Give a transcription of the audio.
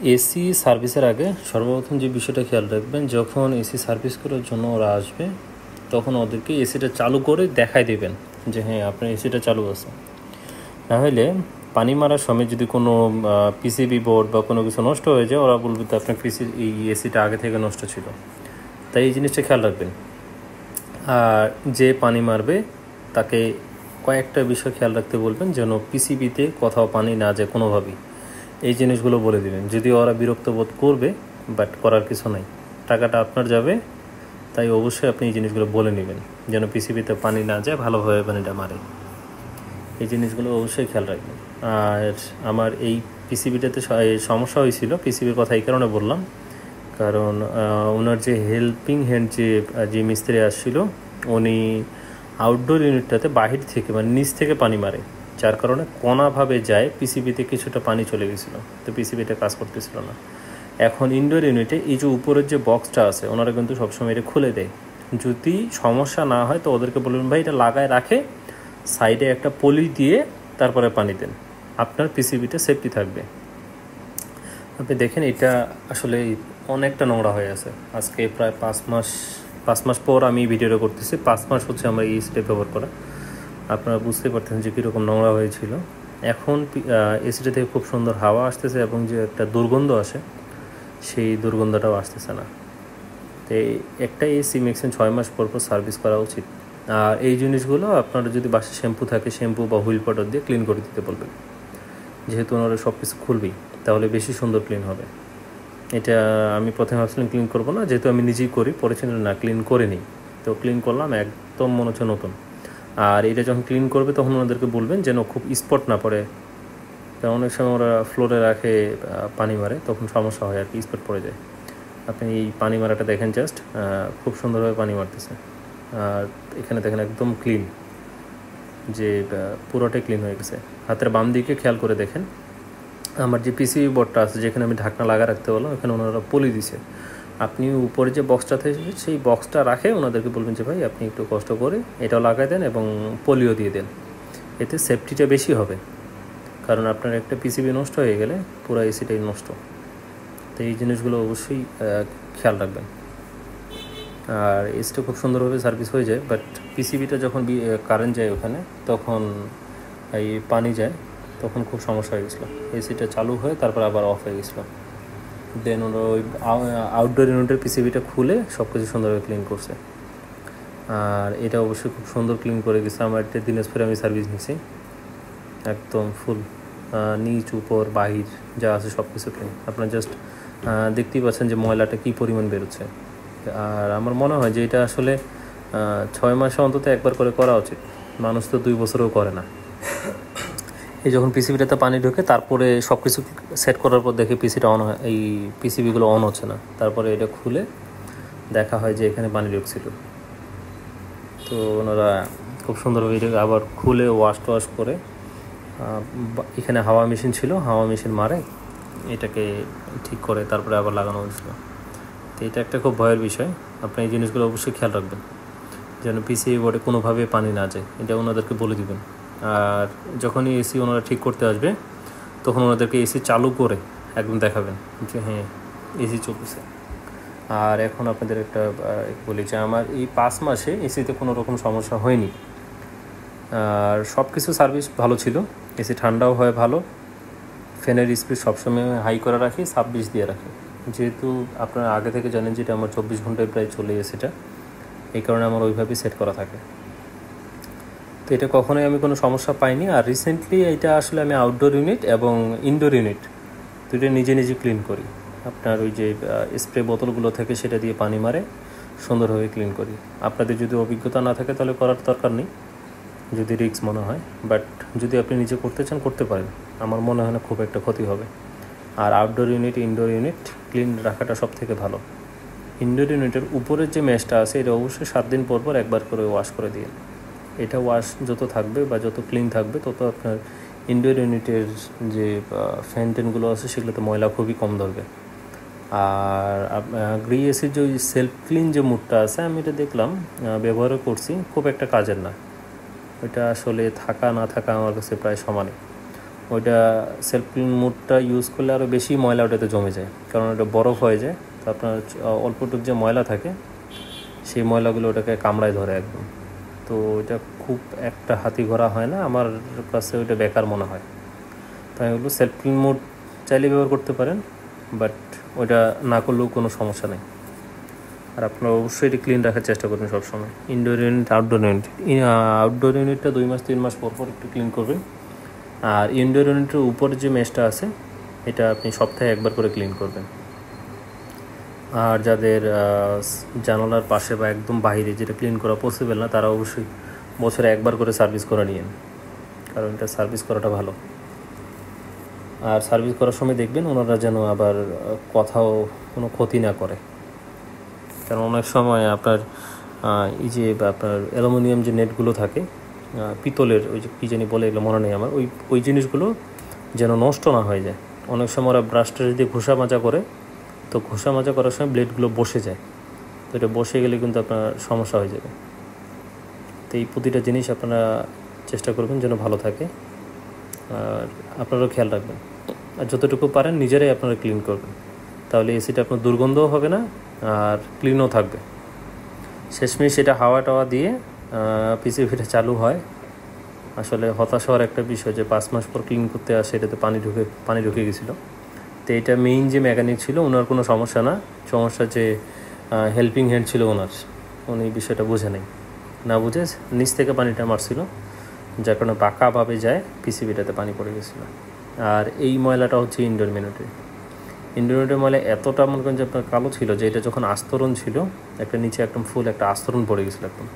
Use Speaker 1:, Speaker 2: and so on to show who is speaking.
Speaker 1: AC সার্ভিসের আগে সর্বপ্রথম যে বিষয়টা খেয়াল রাখবেন, যখন এসি সার্ভিস করার জন্য ওরা আসবে তখন ওদেরকে এসিটা চালু করে দেখাই দেবেন যে হ্যাঁ আপনার এসিটা চালু আছে। নাহলে পানি মারার সময় যদি কোনো পিসিবি বোর্ড বা কোনো কিছু নষ্ট হয়ে যায়, ওরা বলবে তো আপনার এই এসিটা আগে থেকে নষ্ট ছিল। তাই এই জিনিসটা খেয়াল রাখবেন। আর যে পানি মারবে তাকে কয়েকটা বিষয় খেয়াল রাখতে বলবেন, যেন পিসিবিতে কোথাও পানি না যায় কোনোভাবেই। এই জিনিসগুলো বলে দিবেন। যদিও ওরা বিরক্ত বোধ করবে, বাট করার কিছু নাই, টাকাটা আপনার যাবে, তাই অবশ্যই আপনি এই জিনিসগুলো বলে নেবেন যেন পিসিবিতে পানি না যায়, ভালোভাবে পানিটা মারে। এই জিনিসগুলো অবশ্যই খেয়াল রাখবেন। আর আমার এই পিসিবিটাতে সমস্যা হয়েছিল, পিসিবির কথা এই কারণে বললাম কারণ ওনার যে হেল্পিং হ্যান্ড যে মিস্ত্রি আসছিল, উনি আউটডোর ইউনিটটাতে বাহির থেকে মানে নিচ থেকে পানি মারে, যার কারণে কোনাভাবে যায় পিসিবিতে কিছুটা পানি চলে গেছিলো, তো পিসিবিটা কাজ করতেছিল না। এখন ইনডোর ইউনিটে এই যে উপরের যে বক্সটা আছে, ওনারা কিন্তু সবসময় এটা খুলে দেয়। যদি সমস্যা না হয় তো ওদেরকে বলবেন ভাই এটা লাগায় রাখে, সাইডে একটা পলি দিয়ে তারপরে পানি দেন, আপনার পিসিবিটা সেফটি থাকবে। আপনি দেখেন এটা আসলে অনেকটা নোংরা হয়ে আছে। আজকে প্রায় 5 মাস পর আমি ভিডিওটা করতেছি। 5 মাস হচ্ছে আমরা এই এসিটা ব্যবহার করা। আপনারা বুঝতে পারতেন যে কীরকম নোংরা হয়েছিল। এখন এসিটা থেকে খুব সুন্দর হাওয়া আসতেছে এবং যে একটা দুর্গন্ধ আসে, সেই দুর্গন্ধটাও আসতেছে না। তো একটা এসি ম্যাক্সিমাম 6 মাস পর সার্ভিস করা উচিত। আর এই জিনিসগুলো আপনারা যদি বাসায় শ্যাম্পু থাকে, শ্যাম্পু বা হুইল পাউডার দিয়ে ক্লিন করে দিতে বলবেন, যেহেতু ওনারা সব কিছু খুলবেই, তাহলে বেশি সুন্দর ক্লিন হবে। এটা আমি প্রথমে ভাবছিলাম ক্লিন করবো না, যেহেতু আমি নিজেই করি, পরে ছিল না ক্লিন করে নিই, তো ক্লিন করলাম, একদম মনে হচ্ছে নতুন। আর এটা যখন ক্লিন করবে তখন ওনাদেরকে বলবেন যেন খুব স্পট না পড়ে, কারণ অনেক সময় ওরা ফ্লোরে রাখে পানি মারে, তখন সমস্যা হয় আর কি, স্পট পড়ে যায়। আপনি এই পানি মারাটা দেখেন, জাস্ট খুব সুন্দরভাবে পানি মারতেছে। আর এখানে দেখেন একদম ক্লিন, যে পুরোটাই ক্লিন হয়ে গেছে। হাতের বাম দিকে খেয়াল করে দেখেন, আমার যে পিসিবি বোর্ডটা আছে যেখানে আমি ঢাকনা লাগা রাখতে বললাম, ওখানে ওনারা পলি দিছে। আপনি উপরে যে বক্সটা থেকে সেই বক্সটা রাখে ওনাদেরকে বলবেন যে ভাই আপনি একটু কষ্ট করে এটাও লাগাই দেন এবং পলিও দিয়ে দেন, এতে সেফটিটা বেশি হবে। কারণ আপনার একটা পিসিবি নষ্ট হয়ে গেলে পুরো এসিটাই নষ্ট। তো এই জিনিসগুলো অবশ্যই খেয়াল রাখবেন। আর এসিটা খুব সুন্দরভাবে সার্ভিস হয়ে যায়, বাট পিসিবিটা যখন কারেন্ট যায় ওখানে, তখন এই পানি যায়, তখন খুব সমস্যা হয়ে গেছিলো। এসিটা চালু হয়ে তারপর আবার অফ হয়ে গেছিলো। দেন ওরা ওই আউটডোর ইউনিটের পিসিবিটা খুলে সব কিছু সুন্দরভাবে ক্লিন করছে। আর এটা অবশ্যই খুব সুন্দর ক্লিন করে গেছে। আমার একটা দিনাজপুরে আমি সার্ভিস নিয়েছি, একদম ফুল নিচ উপর বাহির যা আছে সব কিছু ক্লিন। আপনারা জাস্ট দেখতেই পাচ্ছেন যে ময়লাটা কী পরিমাণ বেরোচ্ছে। আর আমার মনে হয় যে এটা আসলে 6 মাসে অন্তত একবার করে করা উচিত। মানুষ তো 2 বছরেও করে না। এই যখন পিসিবিটাতে পানি ঢোকে, তারপরে সব কিছু সেট করার পর দেখে পিসিটা অন হয়, এই পিসিবিগুলো অন হচ্ছে না, তারপরে এটা খুলে দেখা হয় যে এখানে পানি ঢুকছিল। তো ওনারা খুব সুন্দরভাবে এটা আবার খুলে ওয়াশ করে, এখানে হাওয়া মেশিন ছিল, হাওয়া মেশিন মারে এটাকে ঠিক করে তারপরে আবার লাগানো হয়েছিল। তো এটা একটা খুব ভয়ের বিষয়। আপনি এই জিনিসগুলো অবশ্যই খেয়াল রাখবেন যেন পিসিবি বোর্ডে কোনোভাবে পানি না যায়, এটা ওনাদেরকে বলে দিবেন। আর যখনই এসি ওনারা ঠিক করতে আসবে তখন ওনাদেরকে এসি চালু করে একদম দেখাবেন যে হ্যাঁ এসি চলতেছে। আর এখন আপনাদের একটা বলি যে আমার এই 5 মাসে এসিতে কোনো রকম সমস্যা হয়নি। আর সব কিছু সার্ভিস ভালো ছিল। এসি ঠান্ডাও হয় ভালো, ফ্যানের স্পিড সবসময় হাই করে রাখি, 26 দিয়ে রাখি, যেহেতু আপনারা আগে থেকে জানেন যে এটা আমার 24 ঘন্টায় প্রায় চলে এসিটা, এই কারণে আমার ওইভাবেই সেট করা থাকে। তো এটা কখনোই আমি কোনো সমস্যা পাইনি। আর রিসেন্টলি এটা আসলে আমি আউটডোর ইউনিট এবং ইনডোর ইউনিট দুটো নিজে ক্লিন করি। আপনার ওই যে স্প্রে বোতলগুলো থেকে সেটা দিয়ে পানি মারে সুন্দরভাবে ক্লিন করি। আপনাদের যদি অভিজ্ঞতা না থাকে তাহলে করার দরকার নেই, যদি রিস্ক মনে হয়, বাট যদি আপনি নিজে করতে চান করতে পারেন, আমার মনে হয় না খুব একটা ক্ষতি হবে। আর outdoor unit indoor unit clean রাখাটা সব থেকে ভালো। ইনডোর ইউনিটের উপরের যে মেশটা আছে এটা অবশ্যই 7 দিন পর একবার করে ওয়াশ করে দিয়ে, এটা ওয়াশ যত থাকবে বা যত ক্লিন থাকবে তত আপনার ইনডোর ইউনিটের যে ফ্যান টেনগুলো আছে সেগুলোতে ময়লা খুবই কম ধরবে। আর গ্রি এসির যে সেলফ ক্লিন যে মুডটা আছে, আমি এটা দেখলাম, ব্যবহারও করছি, খুব একটা কাজের না। ওইটা আসলে থাকা না থাকা আমার কাছে প্রায় সমানই। ওইটা সেলফ ক্লিন মোডটা ইউজ করলে আরও বেশি ময়লা ওটাতে জমে যায়, কারণ ওটা বরফ হয়ে যায়। তো আপনার অল্পটুক যে ময়লা থাকে সেই ময়লাগুলো ওটাকে কামড়ায় ধরে একদম। তো ওইটা খুব একটা হাতি ঘোরা হয় না, আমার কাছে ওইটা বেকার মনে হয়। তাই বলবো সেলফ ক্লিন মোড চাইলে ব্যবহার করতে পারেন, বাট ওইটা না করলেও কোনো সমস্যা নেই। আর আপনারা অবশ্যই এটি ক্লিন রাখার চেষ্টা করবেন সবসময়। Indoor unit, outdoor unit. Outdoor ইউনিটটা 2 মাস 3 মাস পর একটু ক্লিন করবেন। আর ইনডোর ইউনিটের উপরে যে মেশটা আছে এটা আপনি সপ্তাহে একবার করে ক্লিন করবেন। আর যাদের জানালার পাশে বা একদম বাইরে যেটা ক্লিন করা পসিবল না, তারা অবশ্যই বছরে একবার করে সার্ভিস করে নিন, কারণ এটা সার্ভিস করাটা ভালো। আর সার্ভিস করার সময় দেখবেন ওনারা যেন আবার কোথাও কোনো ক্ষতি না করে, কারণ অনেক সময় আপনার এই যে আপনার অ্যালুমিনিয়াম যে নেটগুলো থাকে, পিতলের ওই যে কী জানি বলে, এগুলো মনে নেই আমার, ওই জিনিসগুলো যেন নষ্ট না হয়ে যায়। অনেক সময় ওরা ব্রাশটা যদি ঘষা মাজা করে, তো ঘষা মাজা করার সময় ব্লেডগুলো বসে যায়, তো এটা বসে গেলে কিন্তু আপনার সমস্যা হয়ে যাবে। তো এই প্রতিটা জিনিস আপনারা চেষ্টা করবেন যেন ভালো থাকে, আর আপনারাও খেয়াল রাখবেন। আর যতটুকু পারেন নিজেরাই আপনারা ক্লিন করবেন, তাহলে এসিটা আপনার দুর্গন্ধও হবে না আর ক্লিনও থাকবে। শেষমেশ সেটা হাওয়া টাওয়া দিয়ে পিসিবিটা চালু হয়। আসলে হতাশ হওয়ার একটা বিষয় যে 5 মাস পর ক্লিন করতে আসে এটাতে পানি ঢুকে গেছিলো। তো এটা মেইন যে মেকানিক ছিল ওনার কোনো সমস্যা না, সমস্যা যে হেল্পিং হ্যান্ড ছিল ওনার, উনি বিষয়টা বুঝে নেই, না বুঝে নিচ থেকে পানিটা মারছিল, যার কারণে বাঁকাভাবে যায় পিসিবিটাতে পানি পড়ে গেছিলো। আর এই ময়লাটা হচ্ছে ইনডোর ইউনিটের ময়লা এতটা মনে করেন যে আপনার কালো ছিল যে এটা যখন আস্তরণ ছিল একটা নিচে একদম ফুল একটা আস্তরণ পড়ে গেছিলো একদম।